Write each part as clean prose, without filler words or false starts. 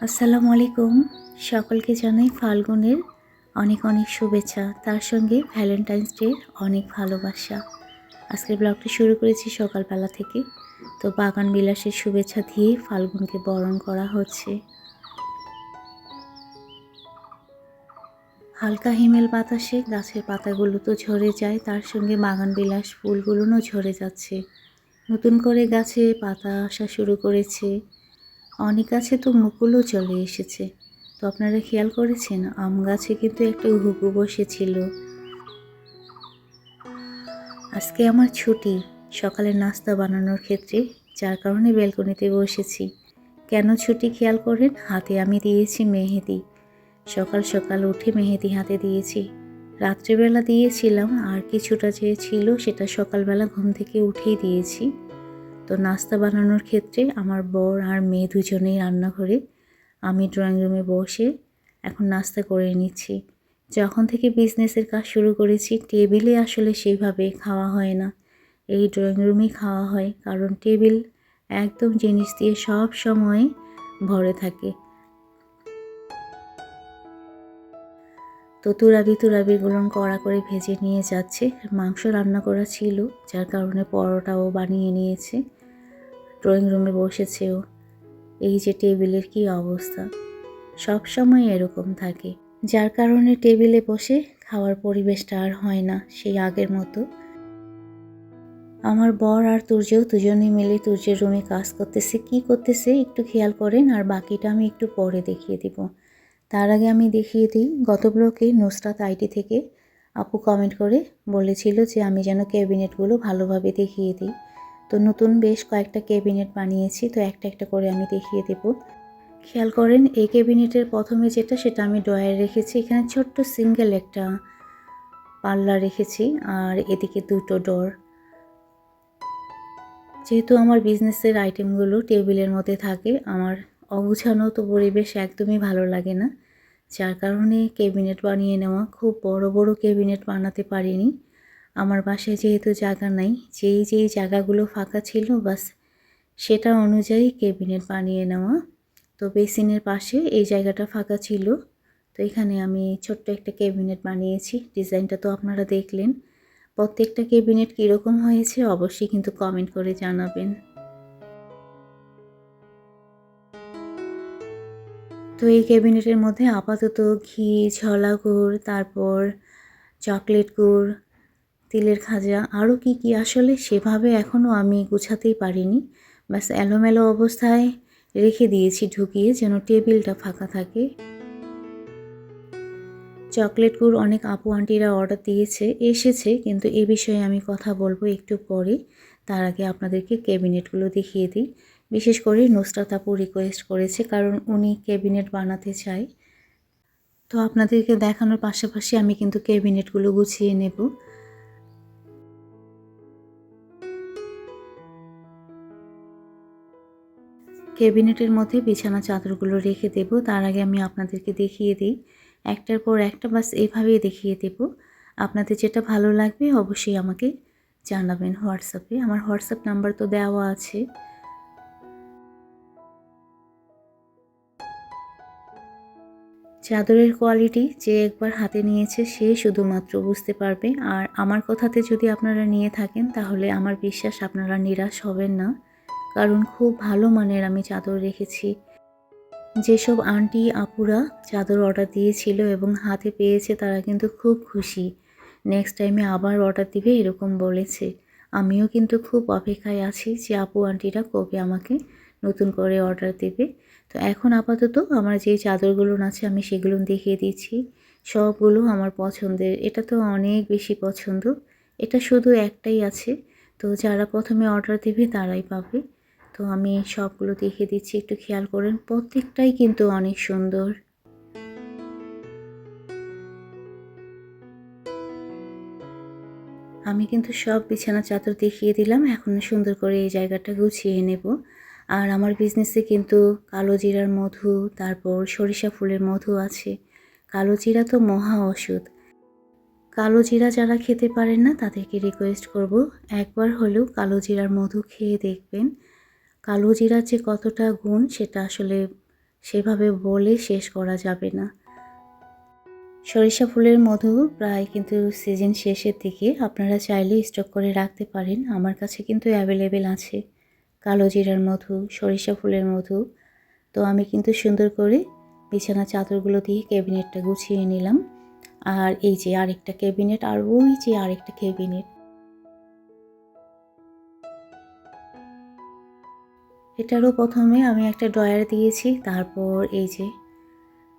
আসসালামু আলাইকুম। সকলকে জানাই ফাল্গুনের অনেক অনেক শুভেচ্ছা। তার সঙ্গে ভ্যালেন্টাইন্স ডের অনেক ভালোবাসা। আজকের ব্লগটি শুরু করেছি সকালবেলা থেকে। তো বাগান বিলাসের শুভেচ্ছা দিয়ে ফাল্গুনকে বরণ করা হচ্ছে। হালকা হিমেল বাতাসে গাছের পাতাগুলো তো ঝরে যায়, তার সঙ্গে বাগান বিলাস ফুলগুলোও ঝরে যাচ্ছে। নতুন করে গাছে পাতা আসা শুরু করেছে। অনেক গাছে তো মুকুলও চলে এসেছে। তো আপনারা খেয়াল করেছেন, আম গাছে কিন্তু একটা ঘুঘু বসেছিল। আজকে আমার ছুটি সকালে নাস্তা বানানোর ক্ষেত্রে, যার কারণে ব্যালকনিতে বসেছি। কেন ছুটি খেয়াল করেন, হাতে আমি দিয়েছি মেহেদি। সকাল সকাল উঠে মেহেদি হাতে দিয়েছি। রাত্রিবেলা দিয়েছিলাম, আর কিছুটা যে ছিল সেটা সকালবেলা ঘুম থেকে উঠেই দিয়েছি। তো নাস্তা বানানোর ক্ষেত্রে আমার বর আর মেয়ে দুজনেই রান্নাঘরে, আমি ড্রয়িং রুমে বসে এখন নাস্তা করে নিচ্ছি। যখন থেকে বিজনেসের কাজ শুরু করেছি, টেবিলে আসলে সেইভাবে খাওয়া হয় না, এই ড্রয়িং রুমেই খাওয়া হয়, কারণ টেবিল একদম জিনিস দিয়ে সব সময় ভরে থাকে। তো তুরাবিগুলো কড়া করে ভেজে নিয়ে যাচ্ছে। মাংস রান্না করা ছিল, যার কারণে পরোটাও বানিয়ে নিয়েছে। ড্রয়িং রুমে বসেছেও। এই যে টেবিলের কি অবস্থা, সব সময় এরকম থাকে, যার কারণে টেবিলে বসে খাওয়ার পরিবেশটা আর হয় না সেই আগের মতো। আমার বর আর তুর্য দুজনে মিলে তুর্যের রুমে কাজ করতেছে। কি করতেছে একটু খেয়াল করেন, আর বাকিটা আমি একটু পরে দেখিয়ে দিব। তার আগে আমি দেখিয়ে দিই, গত ব্লকে নুসরাত আইটি থেকে আপু কমেন্ট করে বলেছিল যে আমি যেন ক্যাবিনেটগুলো ভালোভাবে দেখিয়ে দিই। তো নতুন বেশ কয়েকটা ক্যাবিনেট বানিয়েছি, তো একটা একটা করে আমি দেখিয়ে দেব। খেয়াল করেন, এই ক্যাবিনেটের প্রথমে যেটা, সেটা আমি ড্রয়ার রেখেছি। এখানে ছোট্ট সিঙ্গেল একটা পাল্লা রেখেছি, আর এদিকে দুটো ডোর। যেহেতু আমার বিজনেসের আইটেমগুলো টেবিলের মধ্যে থাকে, আমার অগুছানো তো পরিবেশ একদমই ভালো লাগে না, যার কারণে ক্যাবিনেট বানিয়ে নেওয়া। খুব বড় বড় ক্যাবিনেট বানাতে পারিনি, আমার বাসায় যেহেতু জায়গা নাই। যেই জায়গাগুলো ফাঁকা ছিল বাস সেটা অনুযায়ী ক্যাবিনেট বানিয়ে নেওয়া। তো বেসিনের পাশে এই জায়গাটা ফাঁকা ছিল, তো এখানে আমি ছোট্ট একটা ক্যাবিনেট বানিয়েছি। ডিজাইনটা তো আপনারা দেখলেন। প্রত্যেকটা ক্যাবিনেট কীরকম হয়েছে অবশ্যই কিন্তু কমেন্ট করে জানাবেন। তো এই ক্যাবিনেটের মধ্যে আপাতত ঘি, ঝলা গুড়, তারপর চকলেট গুড়, তিলের খাজা, আরও কি কি আসলে সেভাবে এখনও আমি গুছাতেই পারিনি। ব্যাস এলোমেলো অবস্থায় রেখে দিয়েছি ঢুকিয়ে, যেন টেবিলটা ফাঁকা থাকে। চকলেট গুড় অনেক আপু আন্টিরা অর্ডার দিয়েছে, এসেছে, কিন্তু এ বিষয়ে আমি কথা বলবো একটু পরে। তার আগে আপনাদেরকে ক্যাবিনেটগুলো দেখিয়ে দিই। বিশেষ করে নুসরাত আপু রিকোয়েস্ট করেছে, কারণ উনি ক্যাবিনেট বানাতে চায়। তো আপনাদেরকে দেখানোর পাশাপাশি আমি কিন্তু ক্যাবিনেটগুলো গুছিয়ে নেব। ক্যাবিনেটের মধ্যে বিছানা চাদরগুলো রেখে দেব। তার আগে আমি আপনাদেরকে দেখিয়ে দিই, একটার পর একটা বাস এভাবেই দেখিয়ে দেব। আপনাদের যেটা ভালো লাগবে অবশ্যই আমাকে জানাবেন হোয়াটসঅ্যাপে। আমার হোয়াটসঅ্যাপ নাম্বার তো দেওয়া আছে। চাদরের কোয়ালিটি যে একবার হাতে নিয়েছে সে শুধুমাত্র বুঝতে পারবে। আর আমার কথাতে যদি আপনারা নিয়ে থাকেন, তাহলে আমার বিশ্বাস আপনারা নিরাশ হবেন না, কারণ খুব ভালো মানের আমি চাদর রেখেছি। যেসব আন্টি আপুরা চাদর অর্ডার দিয়েছিল এবং হাতে পেয়েছে, তারা কিন্তু খুব খুশি। নেক্সট টাইমে আবার অর্ডার দিবে এরকম বলেছে। আমিও কিন্তু খুব অপেক্ষায় আছি যে আপু আন্টিরা কবে আমাকে নতুন করে অর্ডার দেবে। তো এখন আপাতত আমার যে চাদরগুলো আছে আমি সেগুলো দেখিয়ে দিচ্ছি। সবগুলো আমার পছন্দের, এটা তো অনেক বেশি পছন্দ। এটা শুধু একটাই আছে, তো যারা প্রথমে অর্ডার দেবে তারাই পাবে। তো আমি সবগুলো দেখিয়ে দিচ্ছি, একটু খেয়াল করেন, প্রত্যেকটাই কিন্তু অনেক সুন্দর। আমি কিন্তু সব বিছানা চাদর দেখিয়ে দিলাম। এখন সুন্দর করে এই জায়গাটা গুছিয়ে নেব। আর আমার বিজনেসে কিন্তু কালো জিরার মধু, তারপর সরিষা ফুলের মধু আছে। কালো জিরা তো মহা ওষুধ। কালো জিরা যারা খেতে পারেন না, তাদেরকে রিকোয়েস্ট করব একবার হলেও কালো জিরার মধু খেয়ে দেখবেন। কালো জিরার যে কতটা গুণ সেটা আসলে সেভাবে বলে শেষ করা যাবে না। সরিষা ফুলের মধু প্রায় কিন্তু সিজন শেষের দিকে, আপনারা চাইলে স্টক করে রাখতে পারেন। আমার কাছে কিন্তু অ্যাভেলেবেল আছে কালো জিরার মধু, সরিষা ফুলের মধু। তো আমি কিন্তু সুন্দর করে বিছানা চাদরগুলো দিয়ে ক্যাবিনেটটা গুছিয়ে নিলাম। আর এই যে আরেকটা ক্যাবিনেট, আর ওই যে আরেকটা ক্যাবিনেট, এটারও প্রথমে আমি একটা ড্রয়ার দিয়েছি। তারপর এই যে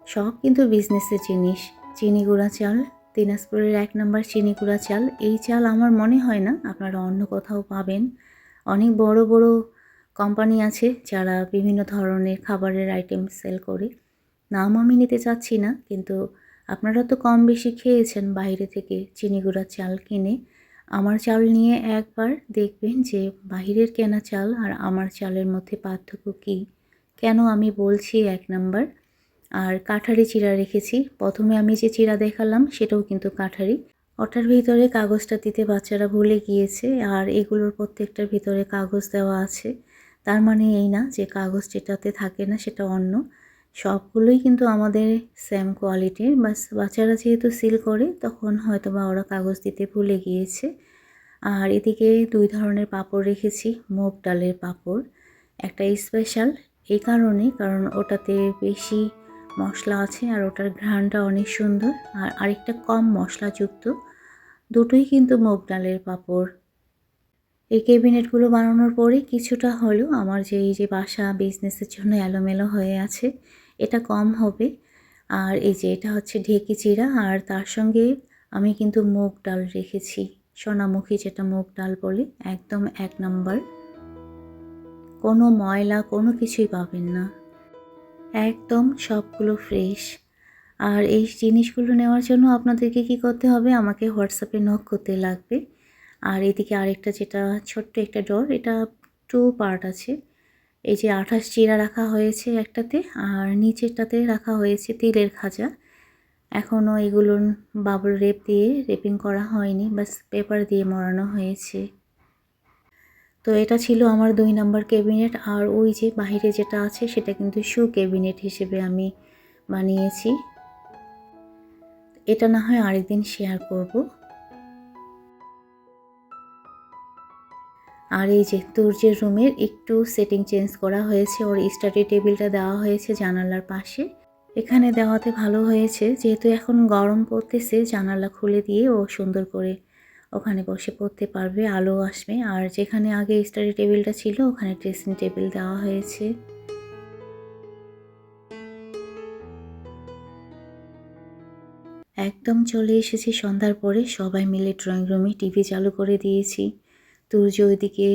সব কিন্তু বিজনেসের জিনিস। চিনি গুঁড়া চাল, দিনাজপুরের 1 নম্বর চিনি গুঁড়া চাল। এই চাল আমার মনে হয় না আপনারা অন্য কোথাও পাবেন। অনেক বড় বড় কোম্পানি আছে যারা বিভিন্ন ধরনের খাবারের আইটেম সেল করে। নাম আমি নিতে চাচ্ছি না, কিন্তু আপনারা তো কম বেশি খেয়েছেন বাইরে থেকে চিনি গুঁড়া চাল কিনে। আমার চাল নিয়ে একবার দেখবেন যে বাহিরের কেনা চাল আর আমার চালের মধ্যে পার্থক্য কী। কেন আমি বলছি 1 নাম্বার। আর কাঠারি চিড়া রেখেছি। প্রথমে আমি যে চিড়া দেখালাম সেটাও কিন্তু কাঠারি। ওটার ভিতরে কাগজটা দিতে বাচ্চারা ভুলে গিয়েছে, আর এগুলোর প্রত্যেকটার ভিতরে কাগজ দেওয়া আছে। তার মানে এই না যে কাগজ যেটাতে থাকে না সেটা অন্য। সবগুলোই কিন্তু আমাদের সেম কোয়ালিটির, বাস বাচ্চারা যেহেতু সিল করে তখন হয়তো বা ওরা কাগজ দিতে ভুলে গিয়েছে। আর এদিকে 2 ধরনের পাঁপড় রেখেছি, মুগ ডালের পাঁপড়। একটা স্পেশাল এই কারণে, কারণ ওটাতে বেশি মশলা আছে আর ওটার ঘ্রাণটা অনেক সুন্দর। আর আরেকটা কম মশলাযুক্ত। দুটোই কিন্তু মুগ ডালের পাঁপড়। এই ক্যাবিনেটগুলো বানানোর পরে কিছুটা হলেও আমার যে এই যে বাসা বিজনেসের জন্য এলোমেলো হয়ে আছে এটা কম হবে। আর এই যে এটা হচ্ছে ঢেঁকি চিড়া, আর তার সঙ্গে আমি কিন্তু মুগ ডাল রেখেছি, সোনামুখী যেটা মুগ ডাল বলে, একদম 1 নাম্বার। কোনো ময়লা কোনো কিছুই পাবেন না, একদম সবগুলো ফ্রেশ। আর এই জিনিসগুলো নেওয়ার জন্য আপনাদেরকে কি করতে হবে, আমাকে হোয়াটসঅ্যাপে নক করতে লাগবে। আর এদিকে আরেকটা যেটা ছোট্ট একটা ডোর, এটা 2 পার্ট আছে। এই যে 28 চিড়া রাখা হয়েছে একটাতে, আর নিচেরটাতে রাখা হয়েছে তিলের খাজা। এখনও এগুলোর বাবল রেপ দিয়ে রেপিং করা হয়নি, বাস পেপার দিয়ে মোড়ানো হয়েছে। তো এটা ছিল আমার 2 নাম্বার ক্যাবিনেট। আর ওই যে বাহিরে যেটা আছে সেটা কিন্তু শু ক্যাবিনেট হিসেবে আমি বানিয়েছি। এটা না হয় আরেকদিন শেয়ার করব। আর এই যে তুর্যের রুমের একটু সেটিং চেঞ্জ করা হয়েছে, ওর স্টাডি টেবিলটা দেওয়া হয়েছে জানালার পাশে। এখানে দেওয়াতে ভালো হয়েছে, যেহেতু এখন গরম পড়তেছে জানালা খুলে দিয়ে ও সুন্দর করে ওখানে বসে পড়তে পারবে, আলো আসবে। আর যেখানে আগে স্টাডি টেবিলটা ছিল ওখানে ড্রেসিং টেবিল দেওয়া হয়েছে। একদম চলে এসেছি সন্ধ্যার পরে, সবাই মিলে ড্রয়িং রুমে টিভি চালু করে দিয়েছি। তুর্য ওইদিকে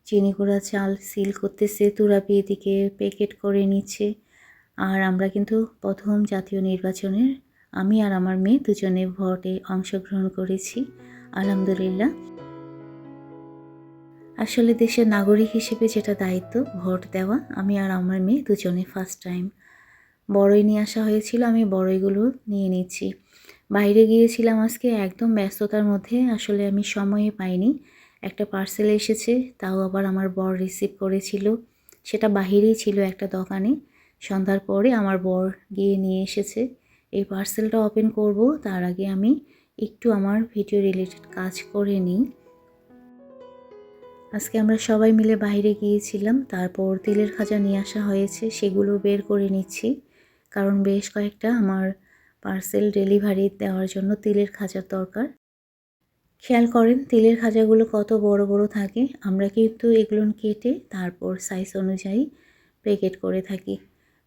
চিনি গুঁড়া চাল সিল করতেছে, তুরাবি এদিকে প্যাকেট করে নিচ্ছে। আর আমরা কিন্তু প্রথম জাতীয় নির্বাচনের আমি আর আমার মেয়ে দুজনে ভোটে অংশগ্রহণ করেছি, আলহামদুলিল্লাহ। আসলে দেশের নাগরিক হিসেবে যেটা দায়িত্ব ভোট দেওয়া, আমি আর আমার মেয়ে দুজনে ফার্স্ট টাইম। বড়ই নিয়ে আসা হয়েছিল, আমি বড়ইগুলো নিয়ে নিচ্ছি। বাইরে গিয়েছিলাম আজকে একদম ব্যস্ততার মধ্যে, আসলে আমি সময়ই পাইনি। একটা পার্সেল এসেছে, তাও আবার আমার বর রিসিভ করেছিল। সেটা বাহিরেই ছিল একটা দোকানে। সন্ধ্যার পরে আমার বর গিয়ে নিয়ে এসেছে। এই পার্সেলটা ওপেন করব, তার আগে আমি একটু আমার ভিডিও রিলেটেড কাজ করে নিই। আজকে আমরা সবাই মিলে বাইরে গিয়েছিলাম, তারপর তিলের খাজা নিয়ে আসা হয়েছে, সেগুলো বের করে নিচ্ছি। কারণ বেশ কয়েকটা আমার পার্সেল ডেলিভারি দেওয়ার জন্য তিলের খাজার দরকার। খেয়াল করেন তিলের খাজাগুলো কত বড় বড় থাকে। আমরা কিন্তু এগুলো কেটে তারপর সাইজ অনুযায়ী প্যাকেট করে থাকি।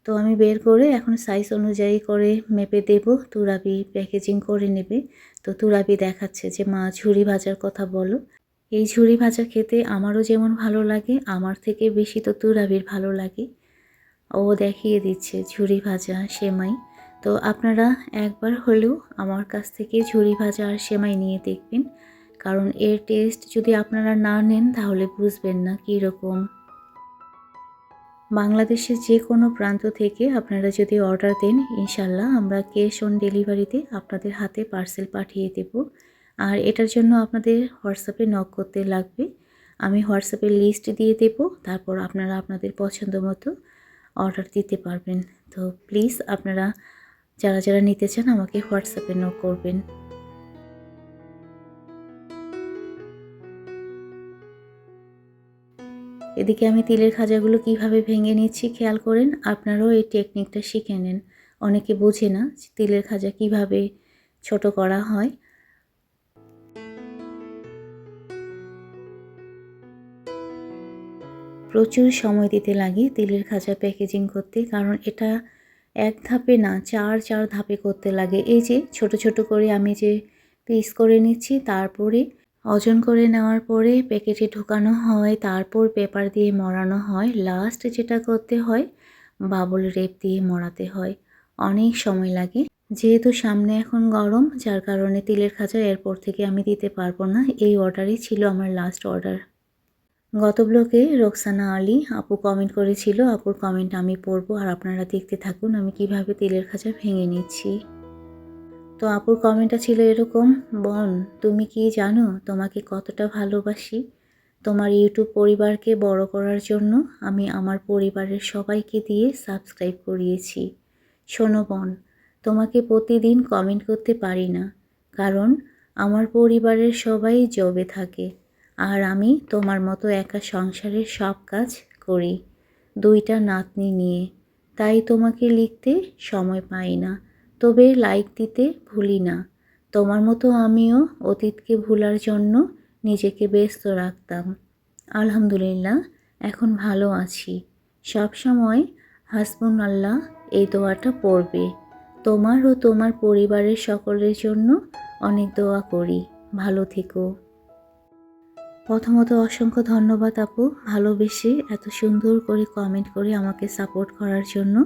তো আমি বের করে এখন সাইজ অনুযায়ী করে মেপে দেব, তুরাবি প্যাকেজিং করে নেবে। তো তুরাবি দেখাচ্ছে যে মা ঝুরি ভাজার কথা বলো। এই ঝুরি ভাজা খেতে আমারও যেমন ভালো লাগে, আমার থেকে বেশি তো তুরাবির ভালো লাগে। ও দেখিয়ে দিচ্ছে ঝুরি ভাজা সেমাই। তো আপনারা একবার হলেও আমার কাছ থেকে ঝুরি ভাজা আর সেমাই নিয়ে দেখবেন, কারণ এর টেস্ট যদি আপনারা না নেন তাহলে বুঝবেন না কীরকম। বাংলাদেশের যে কোনো প্রান্ত থেকে আপনারা যদি অর্ডার দেন, ইনশাল্লাহ আমরা ক্যাশ অন ডেলিভারিতে আপনাদের হাতে পার্সেল পাঠিয়ে দেব। আর এটার জন্য আপনাদের হোয়াটসঅ্যাপে নক করতে লাগবে। আমি হোয়াটসঅ্যাপে লিস্ট দিয়ে দেব, তারপর আপনারা আপনাদের পছন্দ মতো অর্ডার দিতে পারবেন। তো প্লিজ আপনারা যারা যারা নিতে চান আমাকে হোয়াটসঅ্যাপে নক করবেন। এদিকে আমি তিলের খাজাগুলো কিভাবে ভেঙে নিচ্ছি খেয়াল করেন। আপনারাও এই টেকনিকটা শিখে নেন। অনেকে বোঝে না যে তিলের খাজা কিভাবে ছোট করা হয়। প্রচুর সময় দিতে লাগে তিলের খাজা প্যাকেজিং করতে, কারণ এটা এক ধাপে না 4 ধাপে করতে লাগে। এই যে ছোট ছোট করে আমি যে পিস করে নিচ্ছি, তারপরে ওজন করে নেওয়ার পরে প্যাকেটে ঢোকানো হয়, তারপর পেপার দিয়ে মোড়ানো হয়, লাস্ট যেটা করতে হয় বাবল রেপ দিয়ে মোড়াতে হয়। অনেক সময় লাগে। যেহেতু সামনে এখন গরম, যার কারণে তিলের খাজা এরপর থেকে আমি দিতে পারবো না। এই অর্ডারই ছিল আমার লাস্ট অর্ডার। গত ব্লগে রোকসানা আলী আপু কমেন্ট করেছিল, আপুর কমেন্ট আমি পড়বো আর আপনারা দেখতে থাকুন আমি কিভাবে তিলের খাজা ভেঙে নিচ্ছি। তো আপুর কমেন্টটা ছিল এরকম: বোন, তুমি কি জানো তোমাকে কতটা ভালোবাসি? তোমার ইউটিউব পরিবারকে বড় করার জন্য আমি আমার পরিবারের সবাইকে দিয়ে সাবস্ক্রাইব করিয়েছি। শোনো বোন, তোমাকে প্রতিদিন কমেন্ট করতে পারি না, কারণ আমার পরিবারের সবাই জবে থাকে আর আমি তোমার মতো একা সংসারের সব কাজ করি, 2টা নাতনি নিয়ে, তাই তোমাকে লিখতে সময় পাই না। তবে লাইক দিতে ভুলি না। তোমার মতো আমিও অতীতকে ভুলার জন্য নিজেকে ব্যস্ত রাখতাম। আলহামদুলিল্লাহ এখন ভালো আছি। সব সময় হাসবুনাল্লাহ এই দোয়াটা পড়বে। তোমার ও তোমার পরিবারের সকলের জন্য অনেক দোয়া করি। ভালো থেকো। প্রথমত অসংখ্য ধন্যবাদ আপু, ভালোবেসে এত সুন্দর করে কমেন্ট করে আমাকে সাপোর্ট করার জন্য।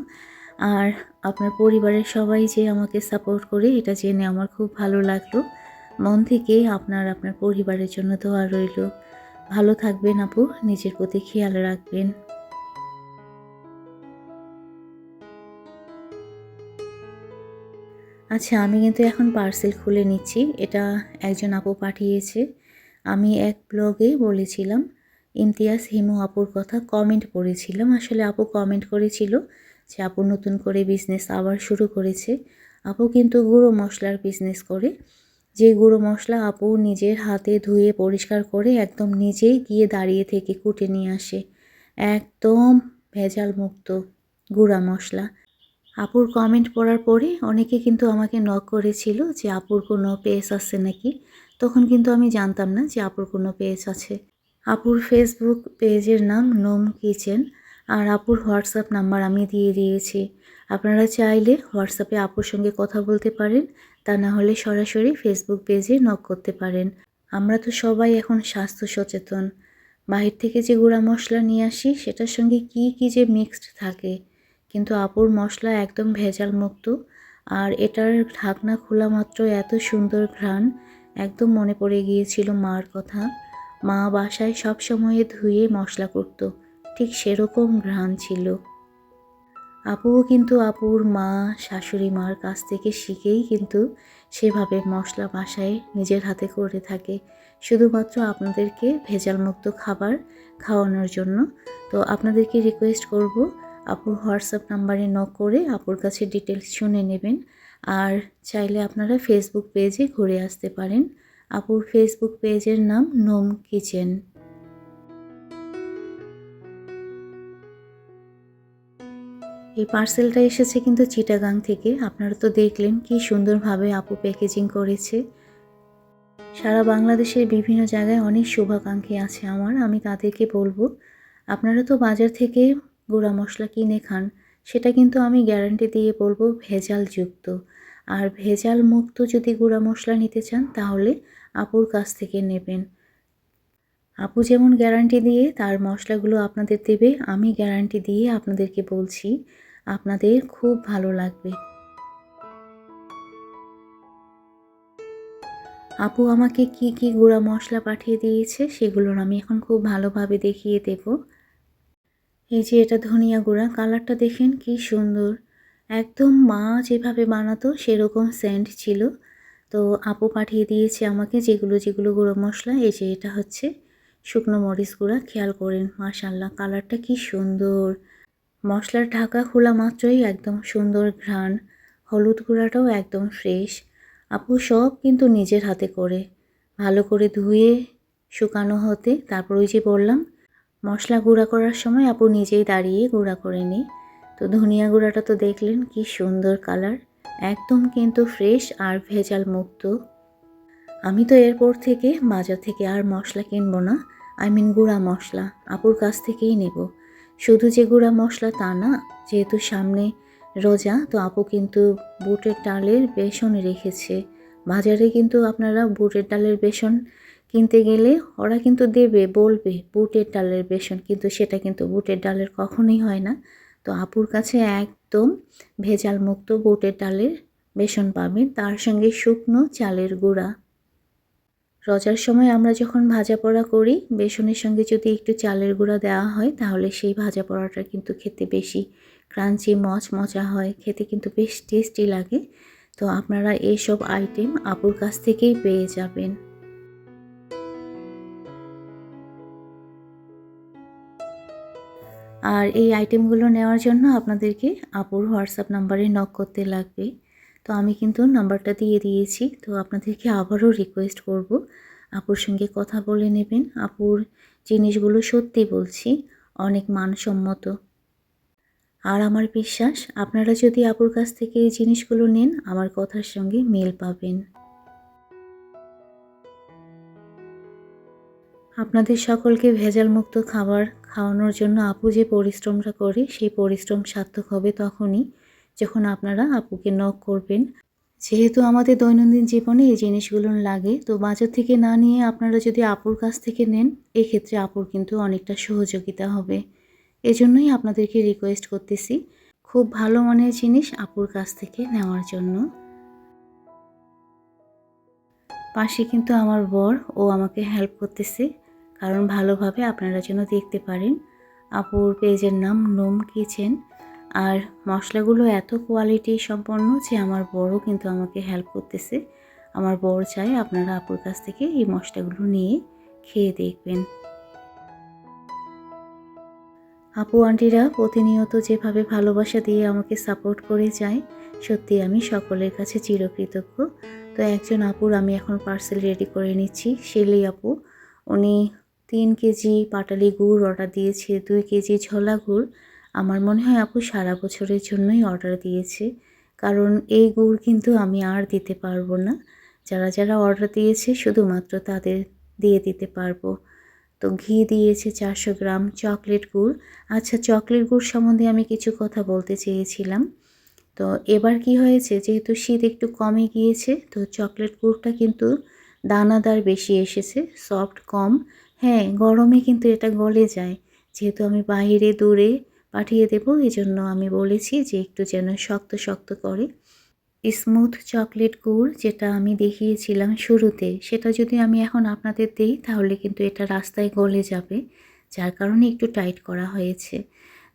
আর আপনার পরিবারের সবাই যে আমাকে সাপোর্ট করে এটা জেনে আমার খুব ভালো লাগলো। মন থেকে আপনার পরিবারের জন্য দোয়া রইল। ভালো থাকবেন আপু, নিজের প্রতি খেয়াল রাখবেন। আচ্ছা, আমি কিন্তু এখন পার্সেল খুলে নিচ্ছি। এটা একজন আপু পাঠিয়েছে। আমি এক ব্লগে বলেছিলাম ইমতিয়াজ হিমু আপুর কথা, কমেন্ট পড়েছিলাম। আসলে আপু কমেন্ট করেছিল যে আপু নতুন করে বিজনেস আবার শুরু করেছে। আপু কিন্তু গুঁড়ো মশলার বিজনেস করে। যে গুঁড়ো মশলা আপু নিজের হাতে ধুয়ে পরিষ্কার করে একদম নিজেই গিয়ে দাঁড়িয়ে থেকে কুটে নিয়ে আসে, একদম ভেজাল মুক্ত গুঁড়া মশলা। আপুর কমেন্ট পড়ার পরে অনেকে কিন্তু আমাকে নক করেছিল যে আপুর কোনো পেজ আছে নাকি। তখন কিন্তু আমি জানতাম না যে আপুর কোনো পেজ আছে। আপুর ফেসবুক পেজের নাম নোম কিচেন, আর আপুর হোয়াটসঅ্যাপ নাম্বার আমি দিয়ে দিয়েছি। আপনারা চাইলে হোয়াটসঅ্যাপে আপুর সঙ্গে কথা বলতে পারেন, তা না হলে সরাসরি ফেসবুক পেজে নক করতে পারেন। আমরা তো সবাই এখন স্বাস্থ্য সচেতন। বাহির থেকে যে গুঁড়া মশলা নিয়ে আসি সেটার সঙ্গে কি যে মিক্সড থাকে, কিন্তু আপুর মশলা একদম ভেজাল মুক্ত। আর এটার ঢাকনা খোলা মাত্র এত সুন্দর ঘ্রাণ, একদম মনে পড়ে গিয়েছিল মার কথা। মা বাসায় সব সময় ধুয়ে মশলা করত, ঠিক সেরকম ঘ্রাণ ছিল। আপুও কিন্তু আপুর মা শাশুড়ি মার কাছ থেকে শিখেই কিন্তু সেভাবে মশলা বাসায় নিজের হাতে করে থাকে, শুধুমাত্র আপনাদেরকে ভেজালমুক্ত খাবার খাওয়ানোর জন্য। তো আপনাদেরকে রিকোয়েস্ট করব, আপুর হোয়াটসঅ্যাপ নাম্বারে নক করে আপুর কাছে ডিটেলস শুনে নেবেন। আর চাইলে আপনারা ফেসবুক পেজে ঘুরে আসতে পারেন। আপুর ফেসবুক পেজের নাম নোম কিচেন। এই পার্সেলটা এসেছে কিন্তু চিটাগাং থেকে। আপনারা তো দেখলেন কি সুন্দরভাবে আপু প্যাকেজিং করেছে। সারা বাংলাদেশের বিভিন্ন জায়গায় অনেক শুভাকাঙ্ক্ষী আছে আমার, আমি তাদেরকে বলবো আপনারা তো বাজার থেকে গুঁড়া মশলা কিনে খান, সেটা কিন্তু আমি গ্যারান্টি দিয়ে বলবো ভেজাল যুক্ত। আর ভেজাল মুক্ত যদি গুঁড়া মশলা নিতে চান তাহলে আপুর কাছ থেকে নেবেন। আপু যেমন গ্যারান্টি দিয়ে তার মশলাগুলো আপনাদের দেবে, আমি গ্যারান্টি দিয়ে আপনাদেরকে বলছি আপনাদের খুব ভালো লাগবে। আপু আমাকে কি গুঁড়া মশলা পাঠিয়ে দিয়েছে সেগুলোর আমি এখন খুব ভালোভাবে দেখিয়ে দেব। এই যে এটা ধনিয়া গুঁড়া, কালারটা দেখেন কি সুন্দর, একদম মা যেভাবে বানাতো সেরকম সেন্ট ছিল। তো আপু পাঠিয়ে দিয়েছে আমাকে যেগুলো গুঁড়ো মশলা। এই যে এটা হচ্ছে শুকনো মরিচ গুঁড়া, খেয়াল করেন মাশাআল্লাহ কালারটা কি সুন্দর। মশলার ঢাকা খোলা মাত্রই একদম সুন্দর ঘ্রাণ, হলুদ গুঁড়াটাও একদম ফ্রেশ। আপু সব কিন্তু নিজের হাতে করে, ভালো করে ধুয়ে শুকানো হতে, তারপর ওই যে বললাম মশলা গুঁড়া করার সময় আপু নিজেই দাঁড়িয়ে গুঁড়া করে নিই। তো ধনিয়া গুঁড়াটা তো দেখলেন কি সুন্দর কালার, একদম কিন্তু ফ্রেশ আর ভেজাল মুক্ত। আমি তো এরপর থেকে বাজার থেকে আর মশলা কিনবো না, গুঁড়া মশলা আপুর কাছ থেকেই নেব। শুধু যে গুঁড়া মশলা তা না, যেহেতু সামনে রোজা, তো আপু কিন্তু বুটের ডালের বেসন রেখেছে। বাজারে কিন্তু আপনারা বুটের ডালের বেসন কিনতে গেলে ওরা কিন্তু দেবে, বলবে বুটের ডালের বেসন, কিন্তু সেটা কিন্তু বুটের ডালের কখনোই হয় না। তো আপুর কাছে একদম ভেজাল মুক্ত বুটের ডালের বেসন পাবেন, তার সঙ্গে শুকনো চালের গুঁড়া। রোজার সময় আমরা যখন ভাজা পোড়া করি, বেসনের সঙ্গে যদি একটু চালের গুঁড়া দেওয়া হয়, তাহলে সেই ভাজা পোড়াটা কিন্তু খেতে বেশি ক্রাঞ্চি মচমচা হয়, খেতে কিন্তু বেশ টেস্টি লাগে। তো আপনারা এইসব আইটেম আপুর কাছ থেকেই পেয়ে যাবেন। আর এই আইটেমগুলো নেওয়ার জন্য আপনাদেরকে আপুর হোয়াটসঅ্যাপ নাম্বারে নক করতে লাগবে। তো আমি কিন্তু নাম্বারটা দিয়ে দিয়েছি। তো আপনাদেরকে আবারও রিকোয়েস্ট করব, আপুর সঙ্গে কথা বলে নেবেন। আপুর জিনিসগুলো সত্যি বলছি অনেক মানসম্মত। আর আমার বিশ্বাস আপনারা যদি আপুর কাছ থেকে এই জিনিসগুলো নেন, আমার কথার সঙ্গে মিল পাবেন। আপনাদের সকলকে ভেজালমুক্ত খাবার খাওয়ানোর জন্য আপু যে পরিশ্রমটা করে, সেই পরিশ্রম সার্থক হবে তখনই যখন আপনারা আপুকে নক করবেন। যেহেতু আমাদের দৈনন্দিন জীবনে এই জিনিসগুলো লাগে, তো বাজার থেকে না নিয়ে আপনারা যদি আপুর কাছ থেকে নেন, এক্ষেত্রে আপুর কিন্তু অনেকটা সহযোগিতা হবে। এজন্যই আপনাদেরকে রিকোয়েস্ট করতেছি, খুব ভালো মানের জিনিস আপুর কাছ থেকে নেওয়ার জন্য। পাশে কিন্তু আমার বর, ও আমাকে হেল্প করতেছে, কারণ ভালোভাবে আপনারা যেন দেখতে পারেন। আপুর পেজের নাম নোম কিচেন। আর মশলাগুলো এত কোয়ালিটি সম্পন্ন যে আমার বরও কিন্তু আমাকে হেল্প করতেছে। আমার বর চায় আপনারা আপুর কাছ থেকে এই মশলাগুলো নিয়ে খেয়ে দেখবেন। আপু আন্টিরা প্রতিনিয়ত যেভাবে ভালোবাসা দিয়ে আমাকে সাপোর্ট করে যায়, সত্যি আমি সকলের কাছে চিরকৃতজ্ঞ। তো একজন আপুর আমি এখন পার্সেল রেডি করে নিচ্ছি, শেলি আপু। উনি 3 কেজি পাটালি গুড় অর্ডার দিয়েছে, 2 কেজি ছোলা গুড়। আমার মনে হয় আপু সারা বছরের জন্যই অর্ডার দিয়েছে, কারণ এই গুড় কিন্তু আমি আর দিতে পারবো না। যারা যারা অর্ডার দিয়েছে শুধুমাত্র তাদের দিয়ে দিতে পারবো। তো ঘি দিয়েছে 400 গ্রাম, চকলেট গুড়। আচ্ছা, চকলেট গুড় সম্বন্ধে আমি কিছু কথা বলতে চেয়েছিলাম। তো এবার কি হয়েছে, যেহেতু শীত একটু কমে গিয়েছে, তো চকলেট গুড়টা কিন্তু দানাদার বেশি এসেছে, সফট কম। হ্যাঁ, গরমে কিন্তু এটা গলে যায়। যেহেতু আমি বাইরে দূরে পাঠিয়ে দেবো, এজন্য আমি বলেছি যে একটু যেন শক্ত শক্ত করে। স্মুথ চকলেট গুড় যেটা আমি দেখিয়েছিলাম শুরুতে, সেটা যদি আমি এখন আপনাদের দিই, তাহলে কিন্তু এটা রাস্তায় গলে যাবে, যার কারণে একটু টাইট করা হয়েছে।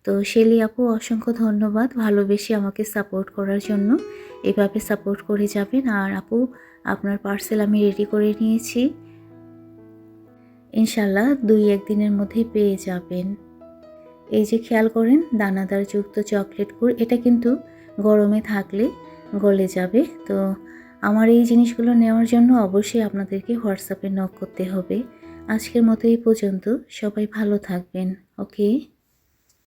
তো শেলি আপু, অসংখ্য ধন্যবাদ ভালোবেসে আমাকে সাপোর্ট করার জন্য। এভাবে সাপোর্ট করে যাবেন। আর আপু, আপনার পার্সেল আমি রেডি করে নিয়েছি, ইনশাল্লাহ 2-1 দিনের মধ্যেই পেয়ে যাবেন। এই যে খেয়াল করেন, দানাদার যুক্ত চকলেট গুড়, এটা কিন্তু গরমে থাকলে গলে যাবে। তো আমার এই জিনিসগুলো নেওয়ার জন্য অবশ্যই আপনাদেরকে হোয়াটসঅ্যাপে নক করতে হবে। আজকের মতো এই পর্যন্ত, সবাই ভালো থাকবেন। ওকে।